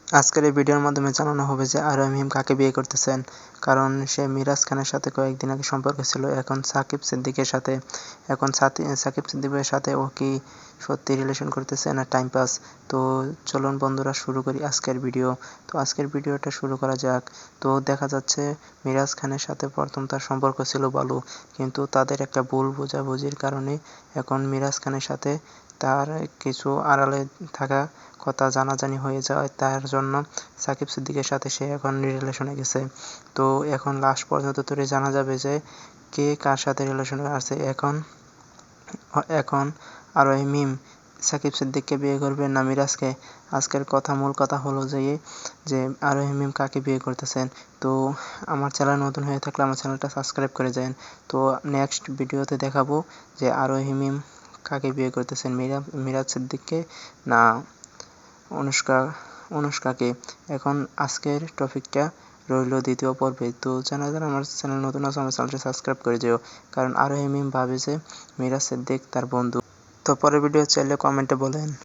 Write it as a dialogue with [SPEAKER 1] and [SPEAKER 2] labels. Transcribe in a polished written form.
[SPEAKER 1] আজকের এই ভিডিওর মাধ্যমে জানানো হবে যে আরোহিম কাকে বিয়ে করতেছেন। কারণ সে মিরাজ খানের সাথে কয়েকদিন আগে সম্পর্ক ছিল, এখন সাকিব সিদ্দিকের সাথে ও কি সত্যি রিলেশন করতেছে না টাইম পাস। তো চলুন বন্ধুরা শুরু করি আজকের ভিডিও। তো আজকের ভিডিওটা শুরু করা যাক। তো দেখা যাচ্ছে মিরাজ খানের সাথে প্রথম তার সম্পর্ক ছিল ভালো, কিন্তু তাদের একটা ভুল বোঝাবুঝির কারণে এখন মিরাজ খানের সাথে তার কিছু আড়ালে থাকা কথা জানাজানি হয়ে যাওয়ায় তার জন্য সাকিব সিদ্দিকের সাথে সে এখন রিলেশনে গেছে। তো এখন লাস্ট পর্যন্ত তোরে জানা যাবে যে কে কার সাথে রিলেশনে আছে। এখন আরোহিম সাকিব সিদ্দিককে বিয়ে করবে না মিরাজকে। আজকের মূল কথা হলো যে আরোহিম কাকে বিয়ে করতেছেন। তো আমার চ্যানেল নতুন হয়ে থাকলে আমার চ্যানেলটা সাবস্ক্রাইব করে যান। তো নেক্সট ভিডিওতে দেখাবো যে আরোহিম কাকে বিয়ে করতেছেন, মিরাজ সিদ্দিককে না অনুষ্কাকে। এখন আজকের টপিকটা রইল দ্বিতীয় পর্বে। তো যারা আমার চ্যানেল নতুন আছে আমার চ্যানেলটা সাবস্ক্রাইব করে যেও, কারণ আরোহিম ভাবে যে মিরাজ সিদ্দিক তার বন্ধু। তো পরের ভিডিও চাইলে কমেন্টে বলেন।